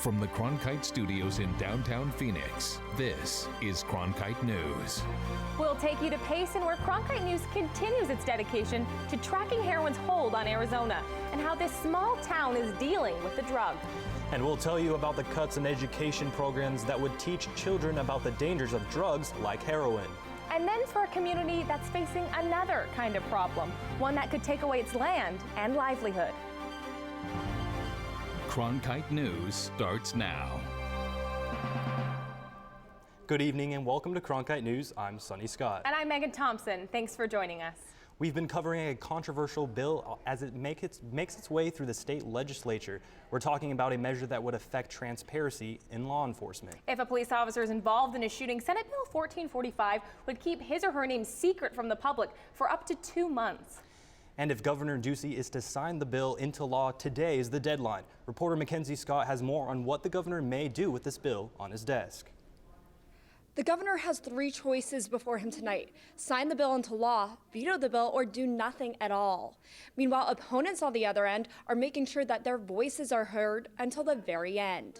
From the Cronkite Studios in downtown Phoenix, this is Cronkite News. We'll take you to Payson, where Cronkite News continues its dedication to tracking heroin's hold on Arizona and how this small town is dealing with the drug. And we'll tell you about the cuts in education programs that would teach children about the dangers of drugs like heroin. And then for a community that's facing another kind of problem, one that could take away its land and livelihood. Cronkite News starts now. Good evening and welcome to Cronkite News. I'm Sonny Scott. And I'm Megan Thompson. Thanks for joining us. We've been covering a controversial bill as it makes its way through the state legislature. We're talking about a measure that would affect transparency in law enforcement. If a police officer is involved in a shooting, Senate Bill 1445 would keep his or her name secret from the public for up to 2 months. And if Governor Ducey is to sign the bill into law, today is the deadline. Reporter Mackenzie Scott has more on what the governor may do with this bill on his desk. The governor has 3 choices before him tonight: sign the bill into law, veto the bill, or do nothing at all. Meanwhile, opponents on the other end are making sure that their voices are heard until the very end.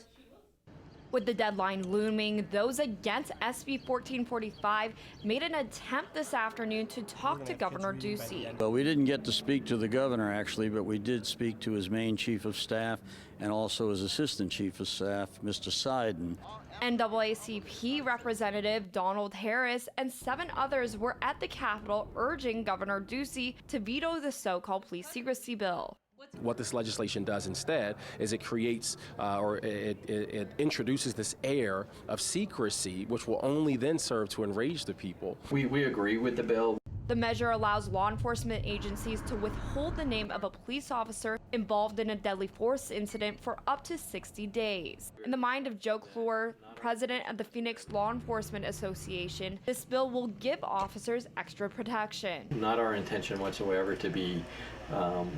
With the deadline looming, those against SB 1445 made an attempt this afternoon to talk to Governor Ducey. Well, we didn't get to speak to the governor, actually, but we did speak to his main chief of staff and also his assistant chief of staff, Mr. Seiden. NAACP Representative Donald Harris and 7 others were at the Capitol urging Governor Ducey to veto the so-called police secrecy bill. What this legislation does instead is it creates it introduces this air of secrecy, which will only then serve to enrage the people. We agree with the bill. The measure allows law enforcement agencies to withhold the name of a police officer involved in a deadly force incident for up to 60 days. In the mind of Joe Clore, president of the Phoenix Law Enforcement Association, this bill will give officers extra protection. Not our intention whatsoever to be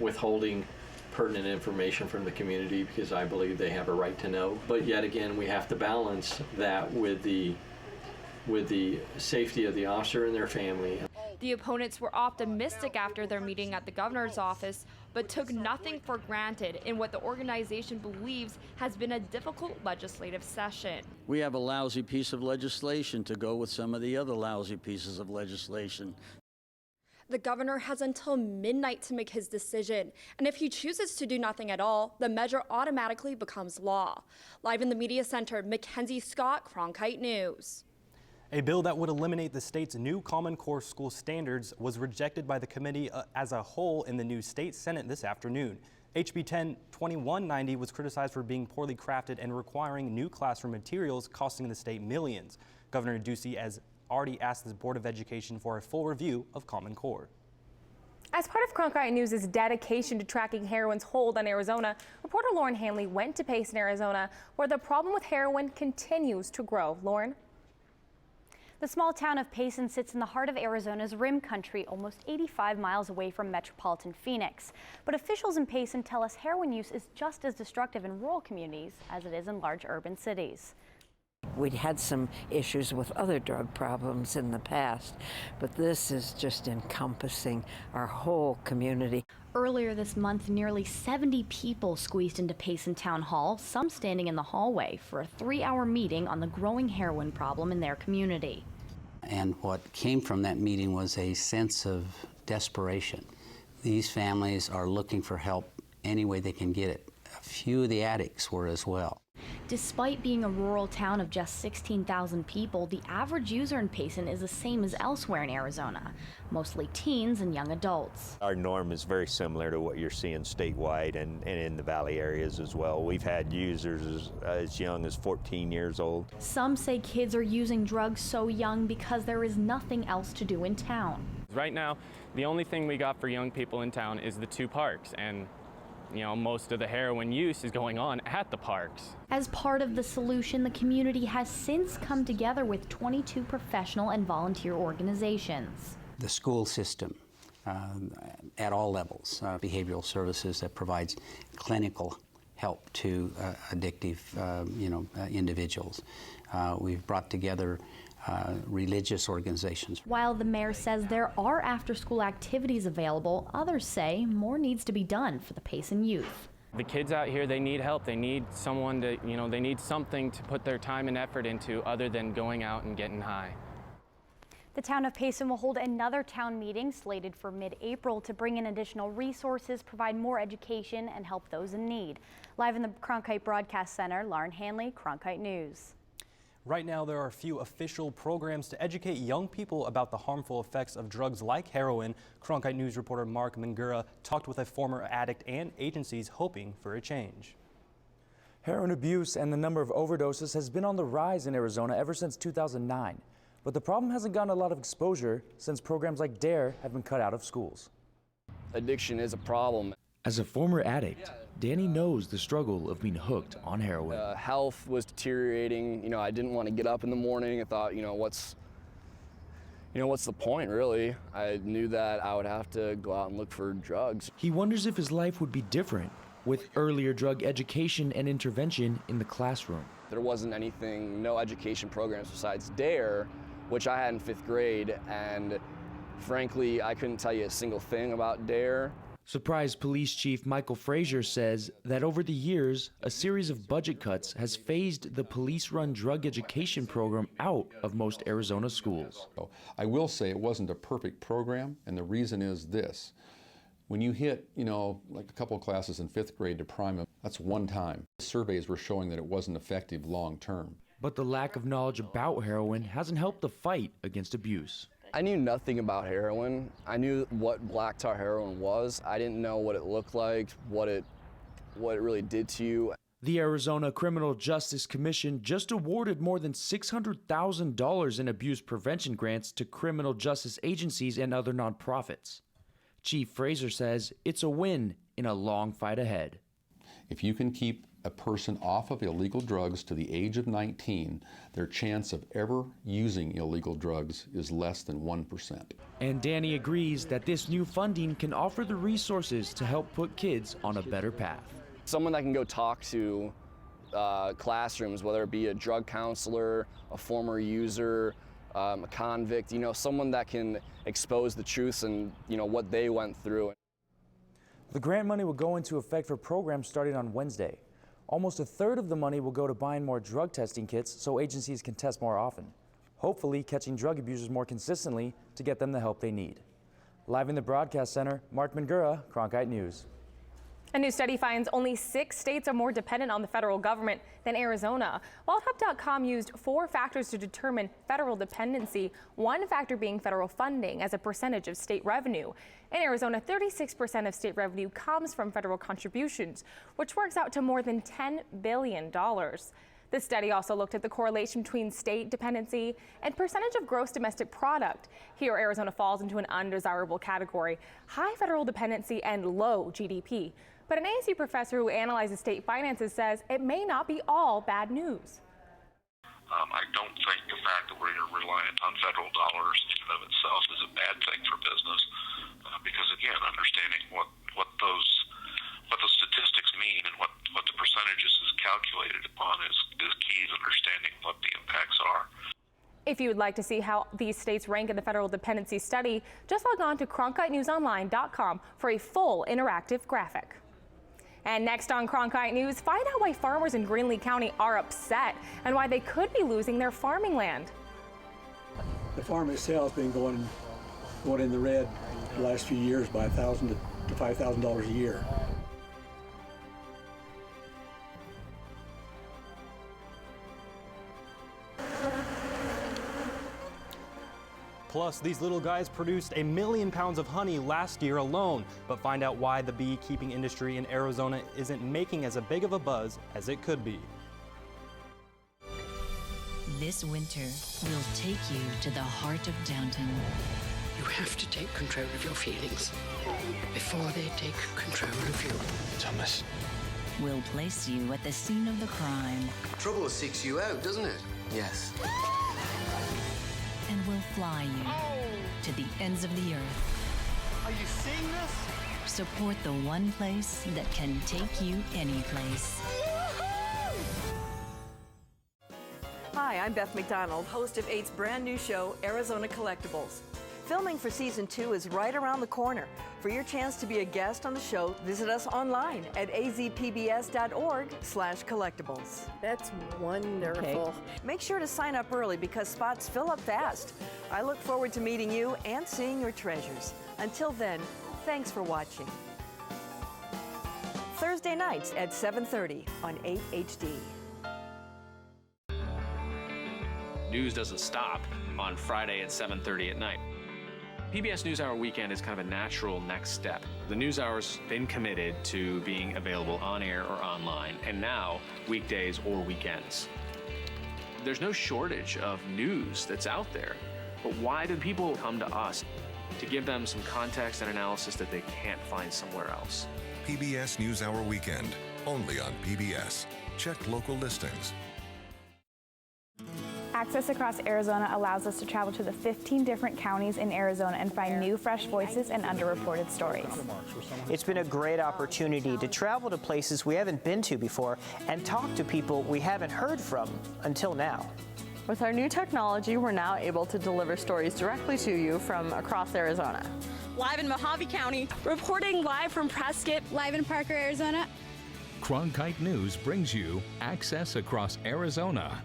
withholding pertinent information from the community, because I believe they have a right to know. But yet again, we have to balance that with the safety of the officer and their family. The opponents were optimistic after their meeting at the governor's office, but took nothing for granted in what the organization believes has been a difficult legislative session. We have a lousy piece of legislation to go with some of the other lousy pieces of legislation. The governor has until midnight to make his decision, and if he chooses to do nothing at all, the measure automatically becomes law. Live in the media center, Mackenzie Scott, Cronkite News. A bill that would eliminate the state's new Common Core school standards was rejected by the committee as a whole in the new state Senate this afternoon. HB 102190 was criticized for being poorly crafted and requiring new classroom materials costing the state millions. Governor Ducey has already asked the Board of Education for a full review of Common Core. As part of Cronkite News' dedication to tracking heroin's hold on Arizona, reporter Lauren Hanley went to Payson, Arizona, where the problem with heroin continues to grow. Lauren? The small town of Payson sits in the heart of Arizona's rim country, almost 85 miles away from metropolitan Phoenix. But officials in Payson tell us heroin use is just as destructive in rural communities as it is in large urban cities. We'd had some issues with other drug problems in the past, but this is just encompassing our whole community. Earlier this month, nearly 70 people squeezed into Payson Town Hall, some standing in the hallway for a 3-hour meeting on the growing heroin problem in their community. And what came from that meeting was a sense of desperation. These families are looking for help any way they can get it. A few of the addicts were as well. Despite being a rural town of just 16,000 people, the average user in Payson is the same as elsewhere in Arizona, mostly teens and young adults. Our norm is very similar to what you're seeing statewide and in the valley areas as well. We've had users as young as 14 years old. Some say kids are using drugs so young because there is nothing else to do in town. Right now, the only thing we got for young people in town is the 2 parks, and most of the heroin use is going on at the parks. As part of the solution, the community has since come together with 22 professional and volunteer organizations. The school system at all levels, behavioral services that provides clinical help to addictive individuals. We've brought together religious organizations. While the mayor says there are after-school activities available, others say more needs to be done for the Payson youth. The kids out here, they need help. They need someone to, they need something to put their time and effort into other than going out and getting high. The town of Payson will hold another town meeting slated for mid-April to bring in additional resources, provide more education, and help those in need. Live in the Cronkite Broadcast Center, Lauren Hanley, Cronkite News. Right now, there are few official programs to educate young people about the harmful effects of drugs like heroin. Cronkite News reporter Mark Mangura talked with a former addict and agencies hoping for a change. Heroin abuse and the number of overdoses has been on the rise in Arizona ever since 2009. But the problem hasn't gotten a lot of exposure since programs like DARE have been cut out of schools. Addiction is a problem. As a former addict, Danny knows the struggle of being hooked on heroin. Health was deteriorating. I didn't want to get up in the morning. I thought, what's the point, really? I knew that I would have to go out and look for drugs. He wonders if his life would be different with earlier drug education and intervention in the classroom. There wasn't anything, no education programs besides DARE, which I had in 5th grade, and frankly, I couldn't tell you a single thing about DARE. Surprise Police Chief Michael Frazier says that over the years, a series of budget cuts has phased the police-run drug education program out of most Arizona schools. I will say it wasn't a perfect program, and the reason is this. When you hit, like a couple of classes in 5th grade to prime them, that's one time. Surveys were showing that it wasn't effective long term. But the lack of knowledge about heroin hasn't helped the fight against abuse. I knew nothing about heroin. I knew what black tar heroin was. I didn't know what it looked like, what it really did to you. The Arizona Criminal Justice Commission just awarded more than $600,000 in abuse prevention grants to criminal justice agencies and other nonprofits. Chief Frazier says it's a win in a long fight ahead. If you can keep a person off of illegal drugs to the age of 19, their chance of ever using illegal drugs is less than 1%. And Danny agrees that this new funding can offer the resources to help put kids on a better path. Someone that can go talk to classrooms, whether it be a drug counselor, a former user, a convict, someone that can expose the truths and, what they went through. The grant money will go into effect for programs starting on Wednesday. Almost a third of the money will go to buying more drug testing kits so agencies can test more often, hopefully catching drug abusers more consistently to get them the help they need. Live in the Broadcast Center, Mark Mangura, Cronkite News. A new study finds only 6 states are more dependent on the federal government than Arizona. WildHub.com used 4 factors to determine federal dependency, one factor being federal funding as a percentage of state revenue. In Arizona, 36% of state revenue comes from federal contributions, which works out to more than $10 billion. The study also looked at the correlation between state dependency and percentage of gross domestic product. Here, Arizona falls into an undesirable category, high federal dependency and low GDP. But an ASU professor who analyzes state finances says it may not be all bad news. I don't think the fact that we're reliant on federal dollars in and of itself is a bad thing for business, because again, understanding what those statistics mean and what the percentages is calculated upon is key to understanding what the impacts are. If you would like to see how these states rank in the federal dependency study, just log on to CronkiteNewsOnline.com for a full interactive graphic. And next on Cronkite News, find out why farmers in Greenlee County are upset and why they could be losing their farming land. The farm itself has been going in the red the last few years by $1,000 to $5,000 a year. Plus, these little guys produced 1 million pounds of honey last year alone. But find out why the beekeeping industry in Arizona isn't making as big of a buzz as it could be. This winter, we'll take you to the heart of Downton. You have to take control of your feelings before they take control of you. Thomas. We'll place you at the scene of the crime. Trouble seeks you out, doesn't it? Yes. And we'll fly you to the ends of the earth. Are you seeing this? Support the one place that can take you any place. Hi, I'm Beth McDonald, host of 8's brand new show, Arizona Collectibles. Filming for season 2 is right around the corner. For your chance to be a guest on the show, visit us online at azpbs.org/collectibles. That's wonderful. Make sure to sign up early because spots fill up fast. I look forward to meeting you and seeing your treasures. Until then, thanks for watching. Thursday nights at 7:30 on 8 HD. News doesn't stop on Friday at 7:30 at night. PBS NewsHour Weekend is kind of a natural next step. The NewsHour's been committed to being available on air or online, and now weekdays or weekends. There's no shortage of news that's out there, but why do people come to us? To give them some context and analysis that they can't find somewhere else. PBS NewsHour Weekend, only on PBS. Check local listings. Access Across Arizona allows us to travel to the 15 different counties in Arizona and find new, fresh voices and underreported stories. It's been a great opportunity to travel to places we haven't been to before and talk to people we haven't heard from until now. With our new technology, we're now able to deliver stories directly to you from across Arizona. Live in Mojave County, reporting live from Prescott, live in Parker, Arizona. Cronkite News brings you Access Across Arizona.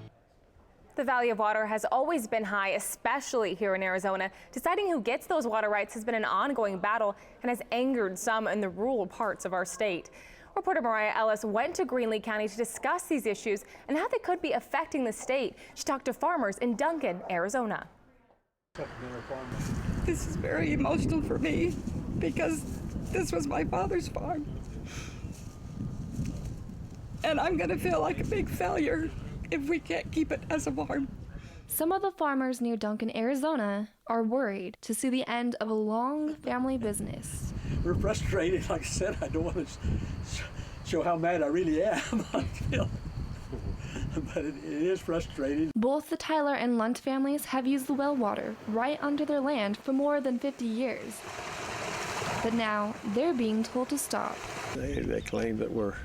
The value of water has always been high, especially here in Arizona. Deciding who gets those water rights has been an ongoing battle and has angered some in the rural parts of our state. Reporter Mariah Ellis went to Greenlee County to discuss these issues and how they could be affecting the state. She talked to farmers in Duncan, Arizona. This is very emotional for me because this was my father's farm. And I'm going to feel like a big failure if we can't keep it as a farm. Some of the farmers near Duncan, Arizona are worried to see the end of a long family business. We're frustrated. Like I said, I don't want to show how mad I really am. I feel. But it is frustrating. Both the Tyler and Lunt families have used the well water right under their land for more than 50 years. But now they're being told to stop. They claim that we're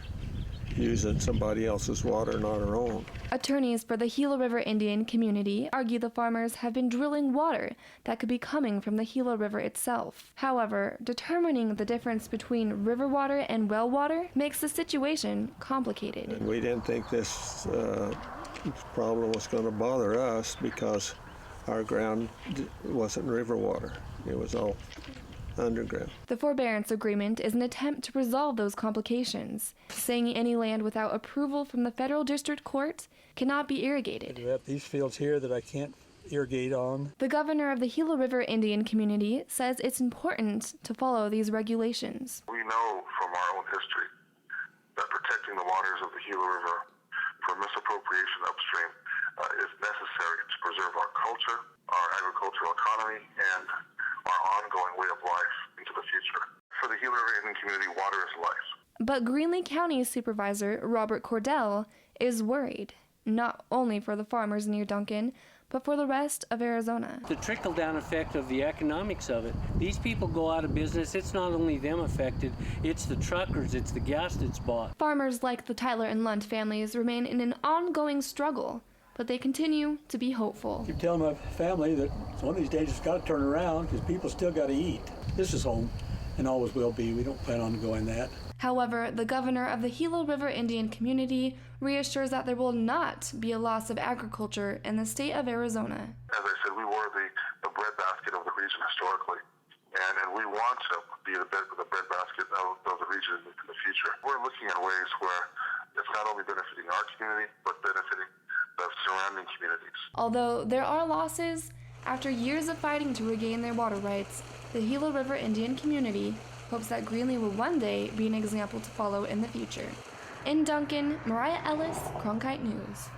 using somebody else's water, not our own. Attorneys for the Gila River Indian community argue the farmers have been drilling water that could be coming from the Gila River itself. However, determining the difference between river water and well water makes the situation complicated. And we didn't think this problem was going to bother us because our ground wasn't river water. It was all underground. The forbearance agreement is an attempt to resolve those complications, saying any land without approval from the federal district court cannot be irrigated. We have these fields here that I can't irrigate on. The governor of the Gila River Indian community says it's important to follow these regulations. We know from our own history that protecting the waters of the Gila River from misappropriation upstream is necessary to preserve our culture, our agricultural economy, and our ongoing way of life into the future. For the Gila River Indian community, water is life. But Greenlee County Supervisor Robert Cordell is worried, not only for the farmers near Duncan, but for the rest of Arizona. The trickle-down effect of the economics of it. These people go out of business. It's not only them affected, it's the truckers, it's the gas that's bought. Farmers like the Tyler and Lunt families remain in an ongoing struggle, but they continue to be hopeful. I keep telling my family that one of these days it's got to turn around because people still got to eat. This is home and always will be. We don't plan on going that. However, the governor of the Gila River Indian community reassures that there will not be a loss of agriculture in the state of Arizona. As I said, we were the breadbasket of the region historically, and we want to be the breadbasket of the region in the future. We're looking at ways where it's not only benefiting our community, but benefiting the surrounding communities. Although there are losses, after years of fighting to regain their water rights, the Gila River Indian community hopes that Greenlee will one day be an example to follow in the future. In Duncan, Mariah Ellis, Cronkite News.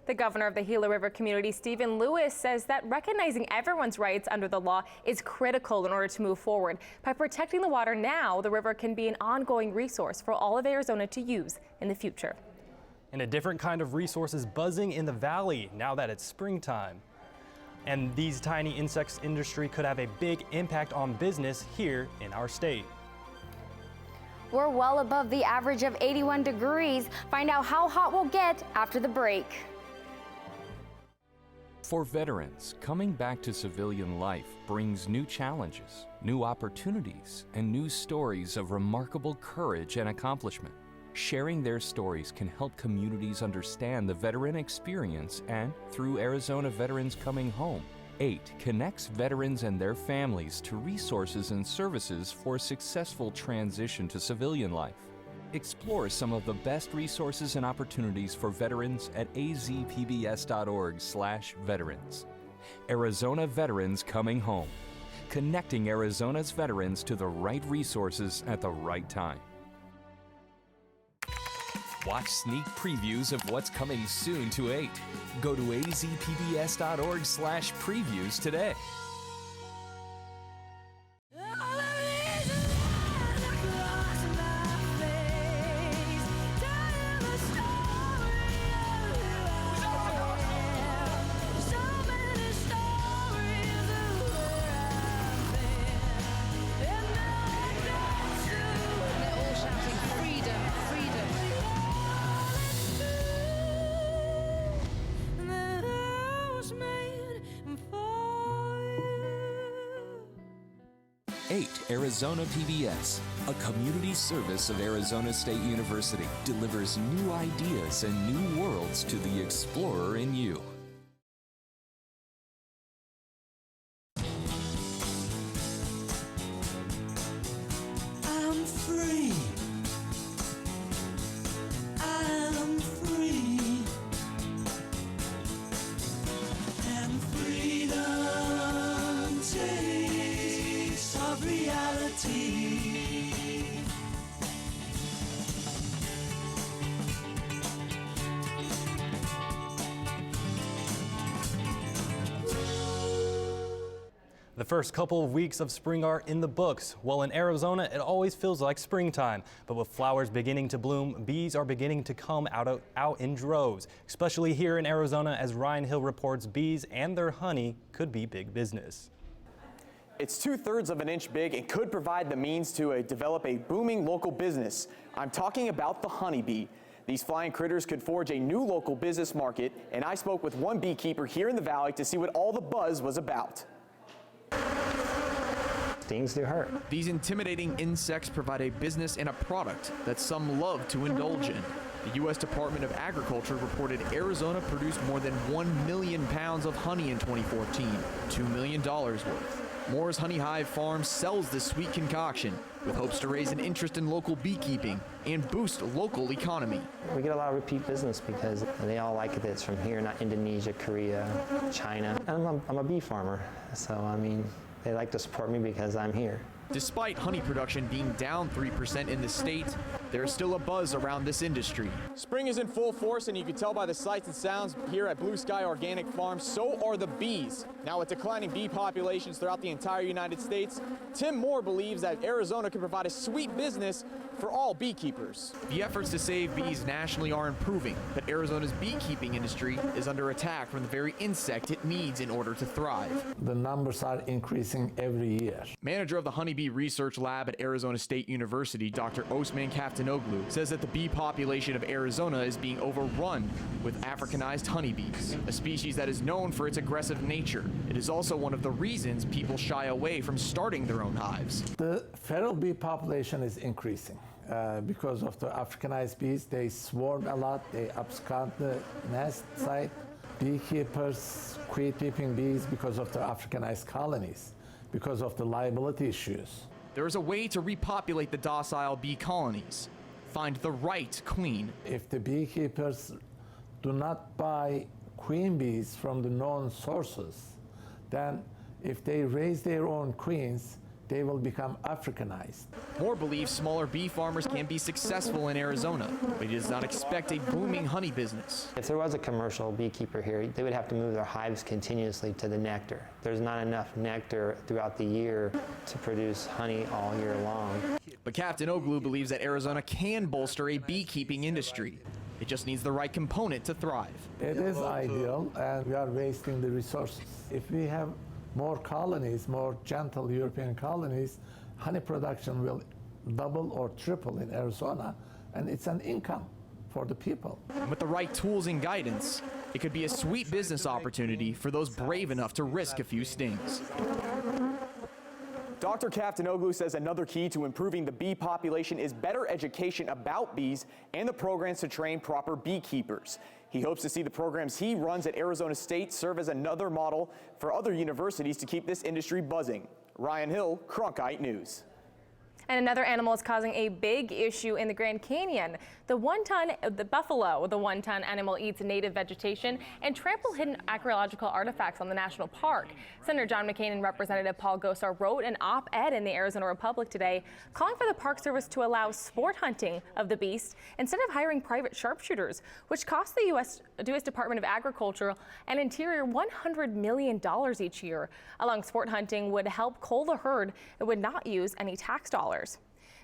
The governor of the Gila River community, Stephen Lewis, says that recognizing everyone's rights under the law is critical in order to move forward. By protecting the water now, the river can be an ongoing resource for all of Arizona to use in the future. And a different kind of resource is buzzing in the valley now that it's springtime. And these tiny insects industry could have a big impact on business here in our state. We're well above the average of 81 degrees. Find out how hot we'll get after the break. For veterans, coming back to civilian life brings new challenges, new opportunities, and new stories of remarkable courage and accomplishment. Sharing their stories can help communities understand the veteran experience, and through Arizona Veterans Coming Home, 8 connects veterans and their families to resources and services for a successful transition to civilian life. Explore some of the best resources and opportunities for veterans at azpbs.org/veterans. Arizona Veterans Coming Home, connecting Arizona's veterans to the right resources at the right time. Watch sneak previews of what's coming soon to 8. Go to azpbs.org/previews today. Arizona PBS, a community service of Arizona State University, delivers new ideas and new worlds to the explorer in you. I'm free. I'm free. And freedom tastes of reality. The first couple of weeks of spring are in the books. Well, in Arizona, it always feels like springtime. But with flowers beginning to bloom, bees are beginning to come out in droves. Especially here in Arizona, as Ryan Hill reports, bees and their honey could be big business. It's 2/3 of an inch big and could provide the means to develop a booming local business. I'm talking about the honeybee. These flying critters could forge a new local business market, and I spoke with one beekeeper here in the valley to see what all the buzz was about. Stings do hurt. These intimidating insects provide a business and a product that some love to indulge in. The U.S. Department of Agriculture reported Arizona produced more than 1 million pounds of honey in 2014, $2 million worth. Moore's Honey Hive Farm sells this sweet concoction with hopes to raise an interest in local beekeeping and boost local economy. We get a lot of repeat business because they all like it that it's from here, not Indonesia, Korea, China. And I'm a bee farmer, so I mean, they like to support me because I'm here. Despite honey production being down 3% in the state, there's still a buzz around this industry. Spring is in full force, and you can tell by the sights and sounds here at Blue Sky Organic Farm. So are the bees. Now, with declining bee populations throughout the entire United States, Tim Moore believes that Arizona can provide a sweet business for all beekeepers. The efforts to save bees nationally are improving, but Arizona's beekeeping industry is under attack from the very insect it needs in order to thrive. The numbers are increasing every year. Manager of the Honeybee Research Lab at Arizona State University, Dr. Osman Kaftanoglu, says that the bee population of Arizona is being overrun with Africanized honeybees, a species that is known for its aggressive nature. It is also one of the reasons people shy away from starting their own hives. The feral bee population is increasing because of the Africanized bees. They swarm a lot, they abscond the nest site. Beekeepers quit keeping bees because of the Africanized colonies, because of the liability issues. There is a way to repopulate the docile bee colonies. Find the right queen. If the beekeepers do not buy queen bees from the known sources, then if they raise their own queens, they will become Africanized. Moore believes smaller bee farmers can be successful in Arizona, but he does not expect a booming honey business. If there was a commercial beekeeper here, they would have to move their hives continuously to the nectar. There's not enough nectar throughout the year to produce honey all year long. But Kaftanoglu believes that Arizona can bolster a beekeeping industry. It just needs the right component to thrive. It is ideal, and we are wasting the resources. If we have more colonies, more gentle European colonies, honey production will double or triple in Arizona, and it's an income for the people. And with the right tools and guidance, it could be a sweet business opportunity for those brave enough to risk a few stings. Dr. Kaftanoglu says another key to improving the bee population is better education about bees and the programs to train proper beekeepers. He hopes to see the programs he runs at Arizona State serve as another model for other universities to keep this industry buzzing. Ryan Hill, Cronkite News. And another animal is causing a big issue in the Grand Canyon. The buffalo, the one-ton animal eats native vegetation and tramples hidden archaeological artifacts on the national park. Senator John McCain and Representative Paul Gosar wrote an op-ed in the Arizona Republic today calling for the Park Service to allow sport hunting of the beast instead of hiring private sharpshooters, which costs the U.S. Department of Agriculture and Interior $100 million each year. Allowing sport hunting would help cull the herd and would not use any tax dollars.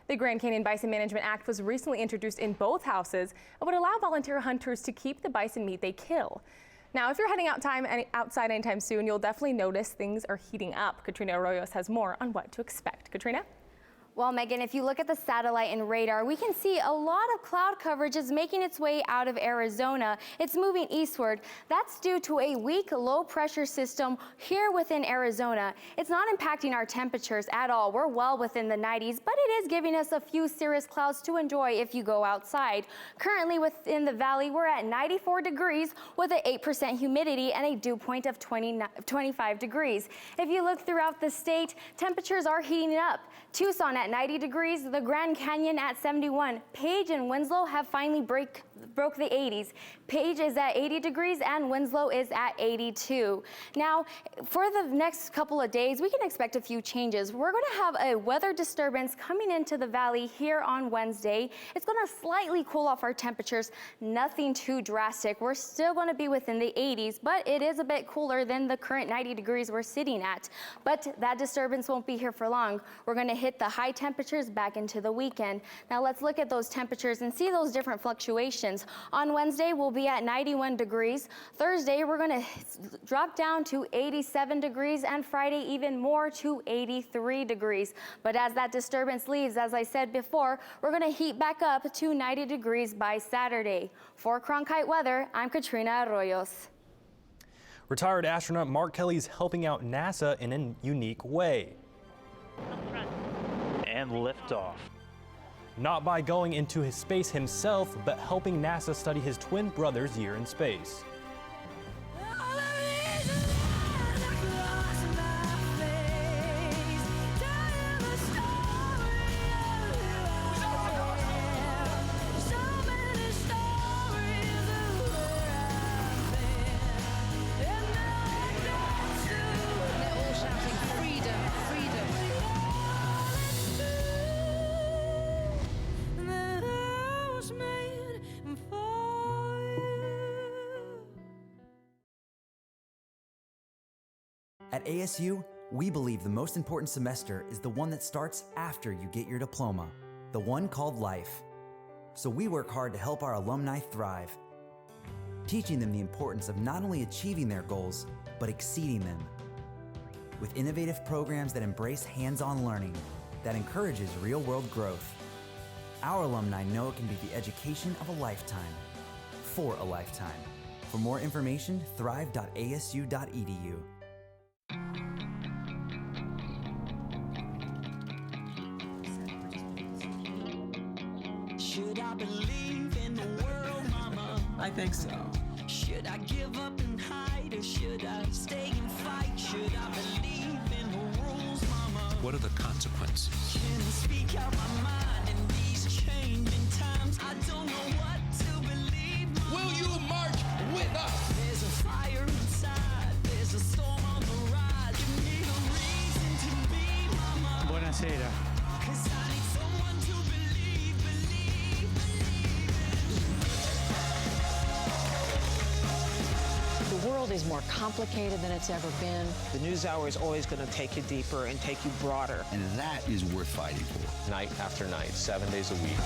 The Grand Canyon Bison Management Act was recently introduced in both houses and would allow volunteer hunters to keep the bison meat they kill. Now, if you're heading outside anytime soon, you'll definitely notice things are heating up. Katrina Arroyos has more on what to expect. Katrina? Well, Megan, if you look at the satellite and radar, we can see a lot of cloud coverage is making its way out of Arizona. It's moving eastward. That's due to a weak low pressure system here within Arizona. It's not impacting our temperatures at all. We're well within the 90s, but it is giving us a few cirrus clouds to enjoy if you go outside. Currently within the valley, we're at 94 degrees with an 8% humidity and a dew point of 25 degrees. If you look throughout the state, temperatures are heating up. Tucson at 90 degrees, the Grand Canyon at 71. Page and Winslow have finally broke the 80s. Page is at 80 degrees and Winslow is at 82. Now, for the next couple of days, we can expect a few changes. We're going to have a weather disturbance coming into the valley here on Wednesday. It's going to slightly cool off our temperatures, nothing too drastic. We're still going to be within the 80s, but it is a bit cooler than the current 90 degrees we're sitting at. But that disturbance won't be here for long. We're going to hit the high temperatures back into the weekend. Now let's look at those temperatures and see those different fluctuations. On Wednesday, we'll be at 91 degrees. Thursday, we're going to drop down to 87 degrees, and Friday even more to 83 degrees. But as that disturbance leaves, as I said before, we're going to heat back up to 90 degrees by Saturday. For Cronkite Weather, I'm Katrina Arroyos. Retired astronaut Mark Kelly is helping out NASA in a unique way. And liftoff. Not by going into his space himself, but helping NASA study his twin brother's year in space. At ASU, we believe the most important semester is the one that starts after you get your diploma, the one called life. So we work hard to help our alumni thrive, teaching them the importance of not only achieving their goals, but exceeding them. With innovative programs that embrace hands-on learning, that encourages real-world growth. Our alumni know it can be the education of a lifetime, for a lifetime. For more information, thrive.asu.edu. Should I believe in the world, Mama? I think so. Should I give up and hide, or should I stay and fight? Should I believe in the rules, Mama? What are the consequences? Can I speak out my mind in these changing times? I don't know what to believe, Mama. Will you march with us? There's a fire inside, there's a storm on the rise. Give me a reason to be, Mama. Buonasera. 'Cause I need someone to believe, believe, believe in. The world is more complicated than it's ever been. The NewsHour is always going to take you deeper and take you broader. And that is worth fighting for. Night after night, 7 days a week.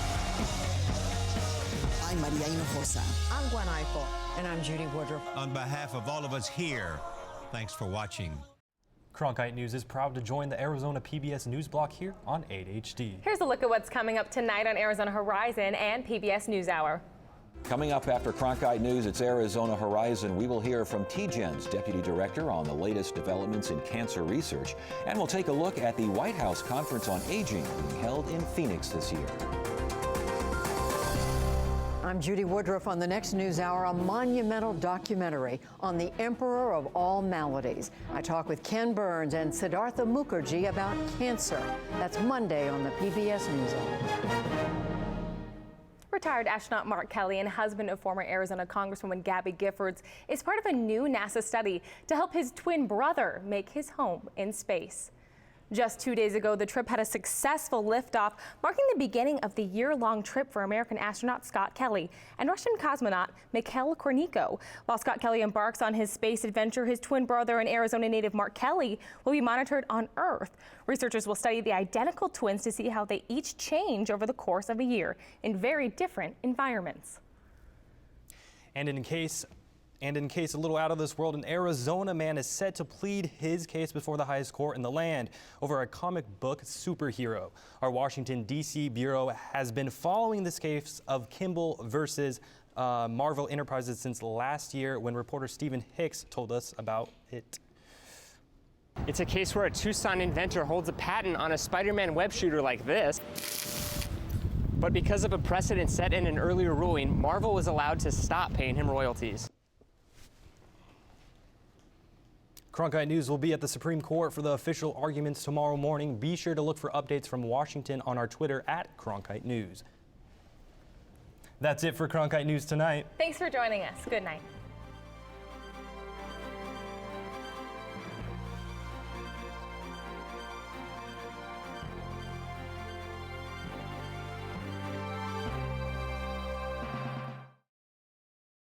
I'm Maria Hinojosa. I'm Gwen Eichel. And I'm Judy Woodruff. On behalf of all of us here, thanks for watching. Cronkite News is proud to join the Arizona PBS News Block here on 8HD. Here's a look at what's coming up tonight on Arizona Horizon and PBS NewsHour. Coming up after Cronkite News, it's Arizona Horizon. We will hear from TGen's Deputy Director on the latest developments in cancer research. And we'll take a look at the White House Conference on Aging being held in Phoenix this year. I'm Judy Woodruff. On the next News Hour, a monumental documentary on the Emperor of All Maladies. I talk with Ken Burns and Siddhartha Mukherjee about cancer. That's Monday on the PBS NewsHour. Retired astronaut Mark Kelly and husband of former Arizona Congresswoman Gabby Giffords is part of a new NASA study to help his twin brother make his home in space. Just 2 days ago, the trip had a successful liftoff, marking the beginning of the year-long trip for American astronaut Scott Kelly and Russian cosmonaut Mikhail Kornienko. While Scott Kelly embarks on his space adventure, his twin brother and Arizona native Mark Kelly will be monitored on Earth. Researchers will study the identical twins to see how they each change over the course of a year in very different environments. And in case a little out of this world, an Arizona man is set to plead his case before the highest court in the land over a comic book superhero. Our Washington, D.C. bureau has been following this case of Kimball versus Marvel Enterprises since last year, when reporter Stephen Hicks told us about it. It's a case where a Tucson inventor holds a patent on a Spider-Man web shooter like this. But because of a precedent set in an earlier ruling, Marvel was allowed to stop paying him royalties. Cronkite News will be at the Supreme Court for the official arguments tomorrow morning. Be sure to look for updates from Washington on our Twitter at Cronkite News. That's it for Cronkite News tonight. Thanks for joining us. Good night.